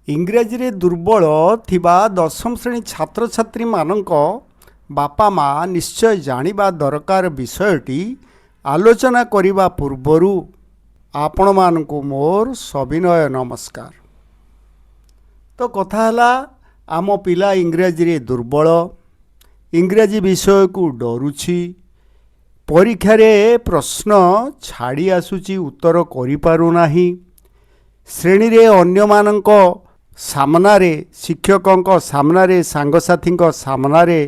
इंग्राजी रे दुर्बल थिबा दशम श्रेणी छात्र छात्री मानक बापा माँ निश्चय जानिबा दरकार विषयटी आलोचना करिबा पूर्वरु आपण मानकु मोर सविनय नमस्कार। तो कथा हला आम पिला इंग्राजी रे दुर्बल, इंग्राजी विषय को डरुछि, परीक्षा रे प्रश्न छाड़ी आसुची उत्तर करि पारु नाही, श्रेणी रे अन्य मानक सामनारे शिक्षकों सामनारे सांगसाथी सामनारे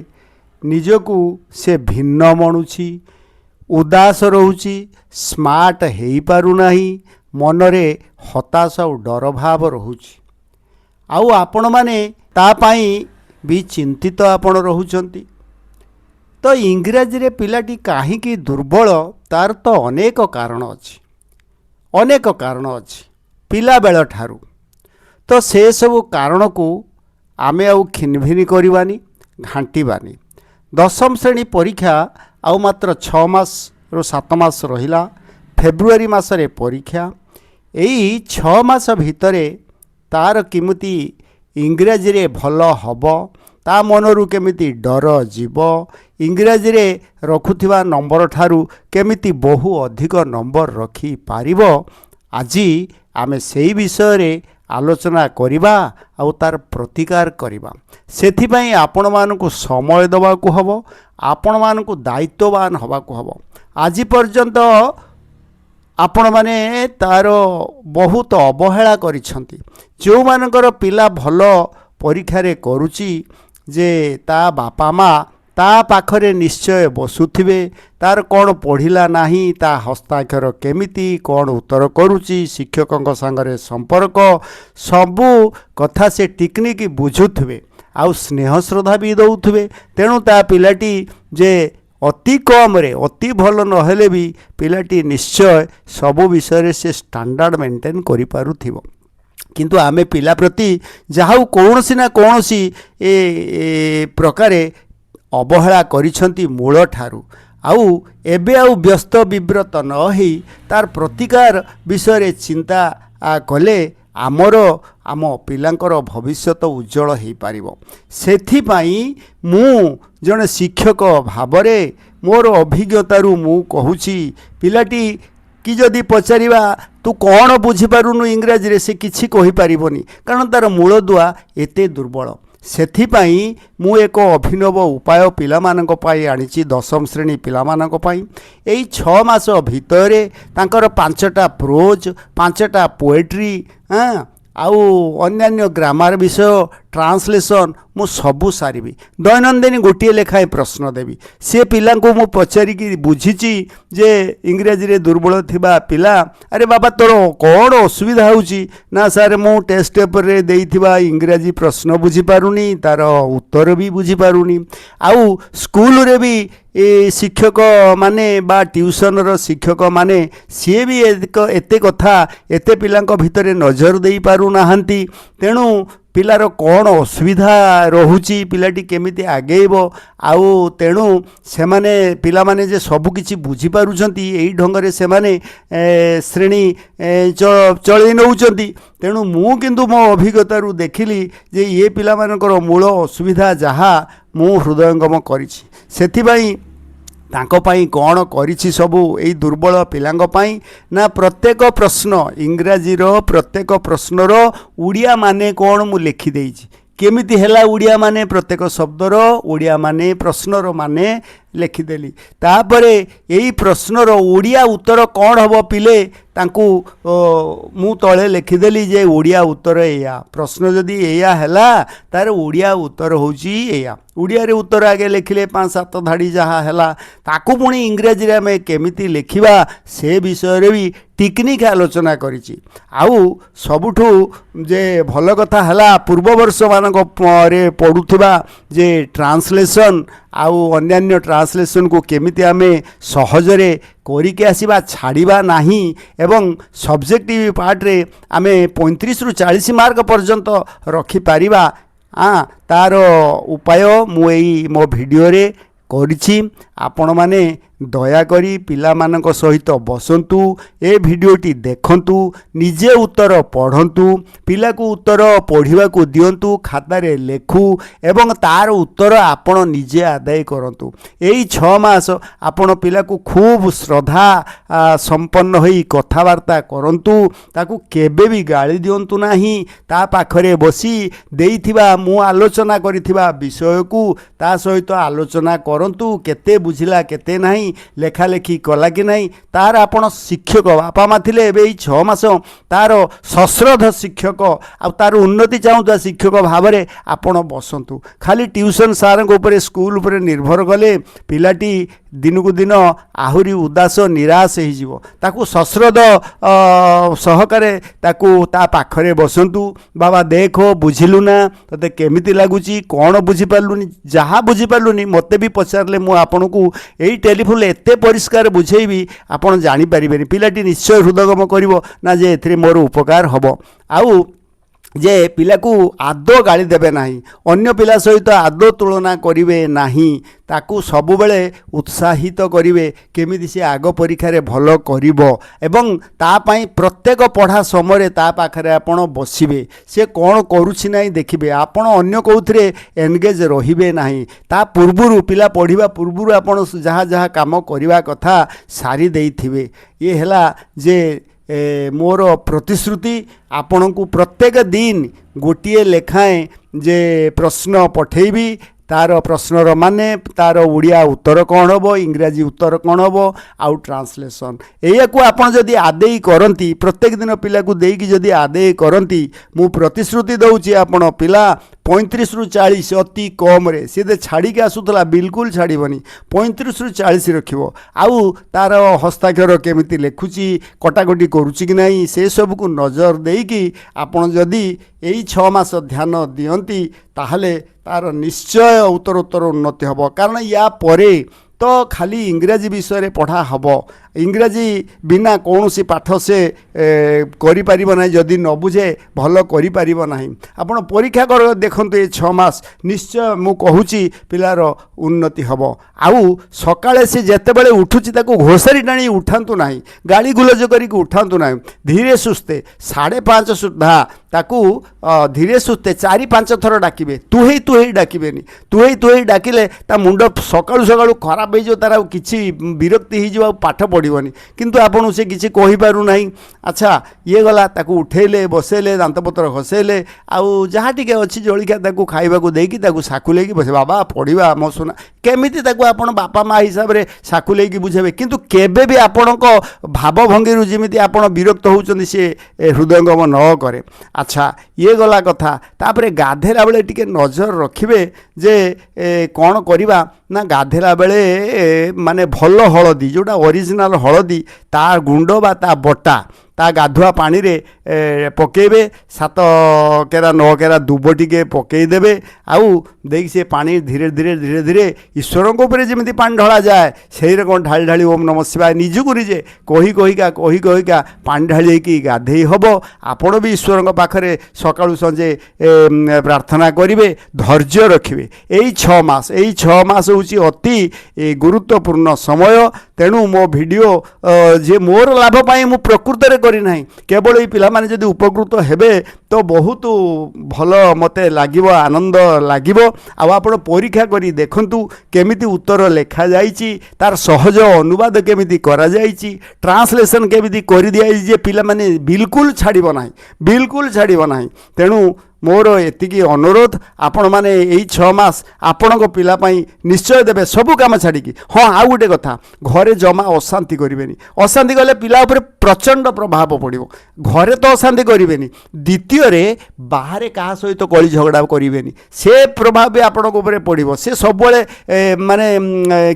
निजकू से भिन्न मणुछि, उदास रोची, स्मार्ट हो पारु नाही, मनरे हताश और डर भाव रोची। आउ आपण माने ता पाई भी चिंतित आपण रहुचंती। तो इंग्राजी रे पिलाटी काहींकी दुर्बल तार तो अनेक कारण अछि, अनेक कारण अछि पिला बेल ठारू। तो से सबु कारण को आमे आउ खिनभिनी करवानी, घांटीबानी। दशम श्रेणी परीक्षा आउ मात्र 6 मास रो 7 मास रहिला। फेब्रुआरी मासरे परीक्षा। एई 6 मास भितरे तार किमिति इंग्राजी रे भल हब, ता मनरु केमिति डर जीव, इंग्राजी रे रखुथिबा नंबर ठारू केमिति बहु अधिक नंबर रखी पारिबो। आजी आमे सेही विषय रे आलोचना करिबा आउ तार प्रतिकार करिबा। सेथिपई आपण मानकु समय दबाकू हबो, आपण मानकु दायित्ववान हबाकू हबो। आजि पर्यंत आपण माने तार बहुत अवहेला करिसंती। जो मानकर पिला भल परीक्षा रे करूची जे ता बापा माँ ता पाखरे निश्चय बसुथिबे, तार कौन पढ़िला नाही, ता हस्ताक्षर केमिति, कौन उत्तर करुची, शिक्षकों सांगरे संपर्क सबू कथा से टिकनिक बुझुथिबे, आउ स्नेह श्रद्धा भी दौथिबे। तेणु ता पिलाटी जे अति कम रे अति भल नहेले भी पिलाटी निश्चय सबू विषय से स्टैंडर्ड मेंटेन करि पारुथिबो। किंतु आमे पिला प्रति जाहु कौनसी ना कौनसी ए प्रकारे अवहेला करिसंती मूल ठारू। आउ एबे आउ व्यस्त विव्रत न होई तार प्रतिकार विषय चिंता कले आमर आम पिलांकर भविष्यत उज्जवल हो पारिबो। सेथिपाई मु जने शिक्षक भावरे मोर अभिज्ञतारू मु कहूची, पिलाटी कि जदि पचारिबा तू कौन बुझीपारुनु इंग्राजी रे, से किछि कहि पारिबोनी, कारण तार मूल दुआ एते दुर्बल। सेथिपाई मु एक अभिनव उपाय पिलामानक पाई आनिछि। दशम श्रेणी पिलामानक पाई एई 6 मास भितरे तांकर 5टा प्रोज, 5टा पोएट्री, आउ अन्यान्य ग्रामर विषय, ट्रांसलेशन मु सबू सारिबी। दैनंदिन गोटे लेखाएं प्रश्न देवी। से पिला को मु पचारिकी बुझीची जे इंग्राजी रे दुर्बल थिबा पिला, अरे बाबा तोर कौन असुविधा होउची ना, सारे मु टेस्ट पेपर रे देइथिबा इंग्राजी प्रश्न बुझी पारुनी, तार उत्तर भी बुझी पारुनी। आउ स्कूल रे भी ए शिक्षक माने बा ट्यूशन रो शिक्षक माने सी भी एते कथा एते पिलांक भितरे नजर देई पारु नाहंती। तेणु पिलार कौन असुविधा रहुची, पिलाटी केमिति आगेइबो, आउ तेणु सेमाने पिला माने जे सबु किछि बुझी पारुछंती, एई ढंगरे सेमाने श्रेणी चळै नउछंती। तेणु मु किंतु मो अभिज्ञतारू देखिली जे ये पिला मानकर मूल असुविधा जहा मु हृदयंगम करिछि। सेथिबाई तांको पाई कौन करिछि सबू एई दुर्बल पिलांग पाई ना, प्रत्येक प्रश्न इंग्राजी रो प्रत्येक प्रश्नर उड़िया माने कौन मु लिखि देइछि, केमिति हेला उड़िया माने प्रत्येक शब्दर उड़िया माने प्रश्नर माने लिखिदेली। तापरे एई प्रश्नर उड़िया उत्तर कौन हबो पिले तांकू मु तले लिखिदेली जे उड़िया उत्तर एया। प्रश्न जदि एया हेला तार उड़िया उत्तर होउची एया। उड़िया रे उत्तर आगे लिखिले 5-7 धाड़ी जहा हेला, ताकू पुणी इंग्राजी रे आमे केमिति लिखिबा से विषय रे भी टेक्निक आलोचना करिछि। आउ सबुठु जे भल कथा हला पूर्व वर्ष मानक रे पढुथिबा जे ट्रांसलेशन आउ अन्यान्य ट्रांसलेशन को केमिति आमे सहजरे करिके आसीबा, छाड़िबा नाही, एवं सब्जेक्टिव पार्ट रे आमे 35 रु 40 मार्क पर्यंत रखि पारिबा। तार उपाय मु एई मो वीडियो रे करिछि। आपण माने ଦୟାକରି ପିଲାମାନଙ୍କ ସହିତ ବସନ୍ତୁ, ଏ ଭିଡ଼ିଓଟି ଦେଖନ୍ତୁ, ନିଜେ ଉତ୍ତର ପଢ଼ନ୍ତୁ, ପିଲାକୁ ଉତ୍ତର ପଢ଼ିବାକୁ ଦିଅନ୍ତୁ, ଖାତାରେ ଲେଖୁ ଏବଂ ତାର ଉତ୍ତର ଆପଣ ନିଜେ ଆଦାୟ କରନ୍ତୁ। ଏଇ 6 ମାସ ଆପଣ ପିଲାକୁ ଖୁବ୍ ଶ୍ରଦ୍ଧା ସମ୍ପନ୍ନ ହୋଇ କଥାବାର୍ତ୍ତା କରନ୍ତୁ, ତାକୁ କେବେ ବି ଗାଳି ଦିଅନ୍ତୁ ନାହିଁ। ତା ପାଖରେ ବସି ଦେଇଥିବା ମୁଁ ଆଲୋଚନା କରିଥିବା ବିଷୟକୁ ତା ସହିତ ଆଲୋଚନା କରନ୍ତୁ, କେତେ ବୁଝିଲା କେତେ ନାହିଁ, ଲେଖାଲେଖି କଲା କି ନାହିଁ, ତାର ଆପଣ ଶିକ୍ଷକ ବାପା ମା ଥିଲେ, ଏବେ ଏଇ 6 ମାସ ତାର ସଶ୍ରଦ୍ଧ ଶିକ୍ଷକ ଆଉ ତାର ଉନ୍ନତି ଚାହୁଁଥିବା ଶିକ୍ଷକ ଭାବରେ ଆପଣ ବସନ୍ତୁ। ଖାଲି ଟ୍ୟୁସନ୍ ସାର୍ଙ୍କ ଉପରେ ସ୍କୁଲ ଉପରେ ନିର୍ଭର କଲେ ପିଲାଟି ଦିନକୁ ଦିନ ଆହୁରି ଉଦାସ ନିରାଶ ହେଇଯିବ। ତାକୁ ସଶ୍ରଦ୍ଧ ସହକାରେ ତାକୁ ତା ପାଖରେ ବସନ୍ତୁ, ବାବା ଦେଖ ବୁଝିଲୁ ନା, ତତେ କେମିତି ଲାଗୁଛି, କ'ଣ ବୁଝିପାରିଲୁନି, ଯାହା ବୁଝିପାରିଲୁନି ମୋତେ ବି ପଚାରିଲେ ମୁଁ ଆପଣଙ୍କୁ ଏଇ ଟେଲିଫୋନ୍ରେ ଏତେ ପରିଷ୍କାର ବୁଝେଇବି ଆପଣ ଜାଣିପାରିବେନି। ପିଲାଟି ନିଶ୍ଚୟ ହୃଦୟଙ୍ଗମ କରିବ ନା ଯେ ଏଥିରେ ମୋର ଉପକାର ହେବ। ଆଉ ଯେ ପିଲାକୁ ଆଦୌ ଗାଳି ଦେବେ ନାହିଁ, ଅନ୍ୟ ପିଲା ସହିତ ଆଦୌ ତୁଳନା କରିବେ ନାହିଁ, ତାକୁ ସବୁବେଳେ ଉତ୍ସାହିତ କରିବେ କେମିତି ସେ ଆଗ ପରୀକ୍ଷାରେ ଭଲ କରିବ ଏବଂ ତା ପାଇଁ ପ୍ରତ୍ୟେକ ପଢ଼ା ସମୟରେ ତା ପାଖରେ ଆପଣ ବସିବେ, ସେ କ'ଣ କରୁଛି ନାହିଁ ଦେଖିବେ। ଆପଣ ଅନ୍ୟ କେଉଁଥିରେ ଏନଗେଜ୍ ରହିବେ ନାହିଁ। ତା ପୂର୍ବରୁ ପିଲା ପଢ଼ିବା ପୂର୍ବରୁ ଆପଣ ଯାହା ଯାହା କାମ କରିବା କଥା ସାରି ଦେଇଥିବେ। ଇଏ ହେଲା ଯେ ମୋର ପ୍ରତିଶ୍ରୁତି। ଆପଣଙ୍କୁ ପ୍ରତ୍ୟେକ ଦିନ ଗୋଟିଏ ଲେଖାଏଁ ଯେ ପ୍ରଶ୍ନ ପଠେଇବି, ତାର ପ୍ରଶ୍ନର ମାନେ, ତାର ଓଡ଼ିଆ ଉତ୍ତର କ'ଣ ହେବ, ଇଂରାଜୀ ଉତ୍ତର କ'ଣ ହେବ ଆଉ ଟ୍ରାନ୍ସଲେସନ୍, ଏଇଆକୁ ଆପଣ ଯଦି ଆଦେଇ କରନ୍ତି, ପ୍ରତ୍ୟେକ ଦିନ ପିଲାକୁ ଦେଇକି ଯଦି ଆଦେଇ କରନ୍ତି, ମୁଁ ପ୍ରତିଶ୍ରୁତି ଦେଉଛି ଆପଣ ପିଲା 35ରୁ 40 ଅତି କମ୍ରେ, ସେ ଛାଡ଼ିକି ଆସୁଥିଲା ବିଲକୁଲ ଛାଡ଼ିବନି, 35ରୁ 40 ରଖିବ। ଆଉ ତାର ହସ୍ତାକ୍ଷର କେମିତି ଲେଖୁଛି, କଟାକଟି କରୁଛି କି ନାହିଁ, ସେସବୁକୁ ନଜର ଦେଇକି ଆପଣ ଯଦି ଏଇ 6 ମାସ ଧ୍ୟାନ ଦିଅନ୍ତି ତାହେଲେ ତାର ନିଶ୍ଚୟ ଉତ୍ତରୋତ୍ତର ଉନ୍ନତି ହେବ। କାରଣ ୟା ପରେ ତ ଖାଲି ଇଂରାଜୀ ବିଷୟରେ ପଢ଼ା ହେବ। ଇଂରାଜୀ ବିନା କୌଣସି ପାଠ ସେ କରିପାରିବ ନାହିଁ, ଯଦି ନ ବୁଝେ ଭଲ କରିପାରିବ ନାହିଁ। ଆପଣ ପରୀକ୍ଷା ଦେଖନ୍ତୁ ଏ 6 ମାସ ନିଶ୍ଚୟ ମୁଁ କହୁଛି ପିଲାର ଉନ୍ନତି ହେବ। ଆଉ ସକାଳେ ସେ ଯେତେବେଳେ ଉଠୁଛି ତାକୁ ଘୋଷାରି ଟାଣି ଉଠାନ୍ତୁ ନାହିଁ, ଗାଳି ଗୁଲଜ କରିକି ଉଠାନ୍ତୁ ନାହିଁ, ଧୀରେ ସୁସ୍ଥେ 5:30 ସୁଦ୍ଧା ତାକୁ ଧୀରେ ସୁସ୍ଥେ 4-5 ଥର ଡାକିବେ, ତୁହେଇ ଡାକିବେନି। ତୁହେଇ ଡାକିଲେ ତା ମୁଣ୍ଡ ସକାଳୁ ସକାଳୁ ଖରାପ ହେଇଯିବ, ତାର ଆଉ କିଛି ବିରକ୍ତି ହେଇଯିବ, ଆଉ ପାଠ ପଢ଼ିବନି। କିନ୍ତୁ ଆପଣଙ୍କୁ ସେ କିଛି କହିପାରୁନାହିଁ। ଆଚ୍ଛା ଇଏ ଗଲା, ତାକୁ ଉଠେଇଲେ, ବସେଇଲେ, ଦାନ୍ତପତ୍ର ଘଷେଇଲେ, ଆଉ ଯାହା ଟିକେ ଅଛି ଜଳଖିଆ ତାକୁ ଖାଇବାକୁ ଦେଇକି ତାକୁ ସାକୁଲେଇକି ବସେ, ବାବା ପଢ଼ିବା ଆମ ସୁନା, କେମିତି ତାକୁ ଆପଣ ବାପା ମା ହିସାବରେ ସାକୁଲେଇକି ବୁଝେଇବେ। କିନ୍ତୁ କେବେ ବି ଆପଣଙ୍କ ଭାବଭଙ୍ଗୀରୁ ଯେମିତି ଆପଣ ବିରକ୍ତ ହେଉଛନ୍ତି ସେ ହୃଦୟଙ୍ଗମ ନ କରେ। ଆଚ୍ଛା ଇଏ ଗଲା କଥା। ତାପରେ ଗାଧେଇଲା ବେଳେ ଟିକେ ନଜର ରଖିବେ ଯେ କ'ଣ କରିବା ନା, ଗାଧେଇଲା ବେଳେ ମାନେ ଭଲ ହଳଦୀ, ଯେଉଁଟା ଅରିଜିନାଲ ହଳଦୀ, ତା ଗୁଣ୍ଡ ବା ତା ବଟା ତା ଗାଧୁଆ ପାଣିରେ ପକାଇବେ, 7 କେରା 9 କେରା ଦୁବ ଟିକେ ପକାଇଦେବେ, ଆଉ ଦେଇକି ସେ ପାଣି ଧୀରେ ଧୀରେ ଈଶ୍ୱରଙ୍କ ଉପରେ ଯେମିତି ପାଣି ଢଳାଯାଏ ସେଇ ରକମ ଢାଳି ଓମ୍ ନମଃ ଶିବାୟ ନିଜକୁ ନିଜେ କହିକା ପାଣି ଢାଳି ହେଇକି ଗାଧେଇ ହେବ। ଆପଣ ବି ଈଶ୍ୱରଙ୍କ ପାଖରେ ସକାଳୁ ସଞ୍ଜେ ପ୍ରାର୍ଥନା କରିବେ, ଧୈର୍ଯ୍ୟ ରଖିବେ। ଏଇ 6 ମାସ ହେଉଛି ଅତି ଗୁରୁତ୍ୱପୂର୍ଣ୍ଣ ସମୟ। ତେଣୁ ମୋ ଭିଡ଼ିଓ ଯେ ମୋର ଲାଭ ପାଇଁ ମୁଁ ପ୍ରକୃତରେ କରିନାହିଁ, କେବଳ ଏଇ ପିଲାମାନେ ଯଦି ଉପକୃତ ହେବେ ତ ବହୁତ ଭଲ ମୋତେ ଲାଗିବ, ଆନନ୍ଦ ଲାଗିବ। ଆଉ ଆପଣ ପରୀକ୍ଷା କରି ଦେଖନ୍ତୁ କେମିତି ଉତ୍ତର ଲେଖାଯାଇଛି, ତାର ସହଜ ଅନୁବାଦ କେମିତି କରାଯାଇଛି, ଟ୍ରାନ୍ସଲେସନ୍ କେମିତି କରିଦିଆଯାଇଛି ଯେ ପିଲାମାନେ ବିଲକୁଲ ଛାଡ଼ିବ ନାହିଁ। ତେଣୁ ମୋର ଏତିକି ଅନୁରୋଧ, ଆପଣମାନେ ଏଇ 6 ମାସ ଆପଣଙ୍କ ପିଲା ପାଇଁ ନିଶ୍ଚୟ ଦେବେ, ସବୁ କାମ ଛାଡ଼ିକି। ହଁ ଆଉ ଗୋଟେ କଥା, ଘରେ ଜମା ଅଶାନ୍ତି କରିବେନି। ଅଶାନ୍ତି କଲେ ପିଲା ଉପରେ ପ୍ରଚଣ୍ଡ ପ୍ରଭାବ ପଡ଼ିବ। ଘରେ ତ ଅଶାନ୍ତି କରିବେନି, ଦ୍ୱିତୀୟରେ ବାହାରେ କାହା ସହିତ କଳି ଝଗଡ଼ା କରିବେନି, ସେ ପ୍ରଭାବ ବି ଆପଣଙ୍କ ଉପରେ ପଡ଼ିବ। ସେ ସବୁବେଳେ ମାନେ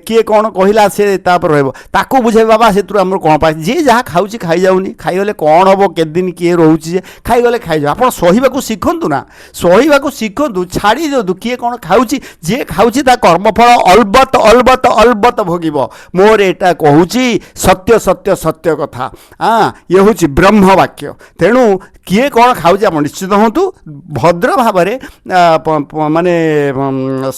କିଏ କ'ଣ କହିଲା ସେ ତାପରେ ରହିବ, ତାକୁ ବୁଝେଇବେ, ବାବା ସେଥିରୁ ଆମର କ'ଣ ପାଏ, ଯିଏ ଯାହା ଖାଉଛି ଖାଇଯାଉନି, ଖାଇଗଲେ କ'ଣ ହେବ, କେତେଦିନ କିଏ ରହୁଛି, ଯେ ଖାଇଗଲେ ଖାଇଯାଉ। ଆପଣ ସହିବାକୁ ଶିଖନ୍ତୁ ନା, ଛାଡ଼ି ଦିଅନ୍ତୁ। କିଏ କ'ଣ ଖାଉଛି, ଯିଏ ଖାଉଛି ତା କର୍ମଫଳ ଅଲବତ ଭୋଗିବ। ମୋର ଏଇଟା କହୁଛି ସତ୍ୟ କଥା। ଇଏ ହେଉଛି ବ୍ରହ୍ମବାକ୍ୟ। ତେଣୁ କିଏ କ'ଣ ଖାଉଛି ଆପଣ ନିଶ୍ଚିତ ହୁଅନ୍ତୁ ଭଦ୍ର ଭାବରେ ମାନେ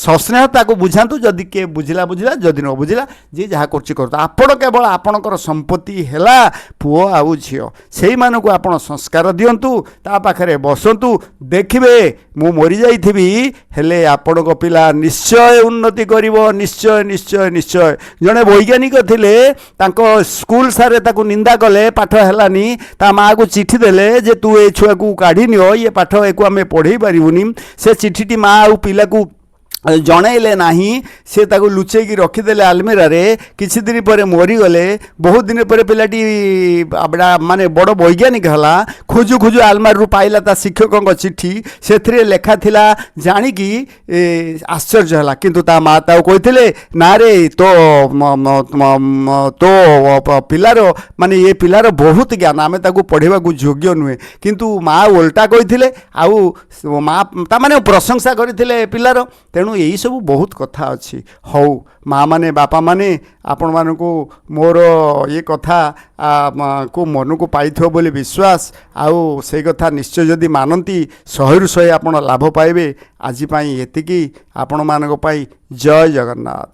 ସସ୍ନେହ ତାକୁ ବୁଝାନ୍ତୁ। ଯଦି କିଏ ବୁଝିଲା ବୁଝିଲା, ଯଦି ନ ବୁଝିଲା ଯିଏ ଯାହା କରୁଛି କରନ୍ତୁ। ଆପଣ କେବଳ ଆପଣଙ୍କର ସମ୍ପତ୍ତି ହେଲା ପୁଅ ଆଉ ଝିଅ, ସେଇମାନଙ୍କୁ ଆପଣ ସଂସ୍କାର ଦିଅନ୍ତୁ, ତା ପାଖରେ ବସନ୍ତୁ, ଦେଖିବେ ମୁଁ ମରିଯାଇଥିବି ହେଲେ ଆପଣଙ୍କ ପିଲା ନିଶ୍ଚୟ ଉନ୍ନତି କରିବ, ନିଶ୍ଚୟ ନିଶ୍ଚୟ ନିଶ୍ଚୟ। ଜଣେ ବୈଜ୍ଞାନିକ ଥିଲେ, ତାଙ୍କ ସ୍କୁଲ ସାରେ ତାକୁ ନିନ୍ଦା କଲେ, ପାଠ ହେଲାନି, ତା ମାଆକୁ ଚିଠି ଦେଲେ ଯେ ତୁ ଏ ଛୁଆକୁ କାଢ଼ି ନିଅ, ଇଏ ପାଠ ଏକୁ ଆମେ ପଢ଼େଇ ପାରିବୁନି। ସେ ଚିଠିଟି ମାଆ ଆଉ ପିଲାକୁ ଜଣେଇଲେ ନାହିଁ, ସେ ତାକୁ ଲୁଚେଇକି ରଖିଦେଲେ ଆଲମିରାରେ। କିଛି ଦିନ ପରେ ମରିଗଲେ। ବହୁତ ଦିନ ପରେ ପିଲାଟି ମାନେ ବଡ଼ ବୈଜ୍ଞାନିକ ହେଲା। ଖୋଜୁ ଖୋଜୁ ଆଲମାରିରୁ ପାଇଲା ତା ଶିକ୍ଷକଙ୍କ ଚିଠି, ସେଥିରେ ଲେଖା ଥିଲା ଜାଣିକି ଆଶ୍ଚର୍ଯ୍ୟ ହେଲା। କିନ୍ତୁ ତା ମା ତାକୁ କହିଥିଲେ ନାରେ ତୋ ପିଲାର ମାନେ ଏ ପିଲାର ବହୁତ ଜ୍ଞାନ, ଆମେ ତାକୁ ପଢ଼େଇବାକୁ ଯୋଗ୍ୟ ନୁହେଁ। କିନ୍ତୁ ମା ଓଲଟା କହିଥିଲେ, ଆଉ ମା ତାମାନେ ପ୍ରଶଂସା କରିଥିଲେ ପିଲାର। ତେଣୁ ଏଇସବୁ ବହୁତ କଥା ଅଛି। ହଉ ମା' ମାନେ ବାପା ମାନେ ଆପଣମାନଙ୍କୁ ମୋର ଏ କଥା କୁ ମନକୁ ପାଇଥିବ ବୋଲି ବିଶ୍ୱାସ। ଆଉ ସେଇ କଥା ନିଶ୍ଚୟ ଯଦି ମାନନ୍ତି 100ରୁ 100 ଆପଣ ଲାଭ ପାଇବେ। ଆଜି ପାଇଁ ଏତିକି। ଆପଣମାନଙ୍କ ପାଇଁ ଜୟ ଜଗନ୍ନାଥ।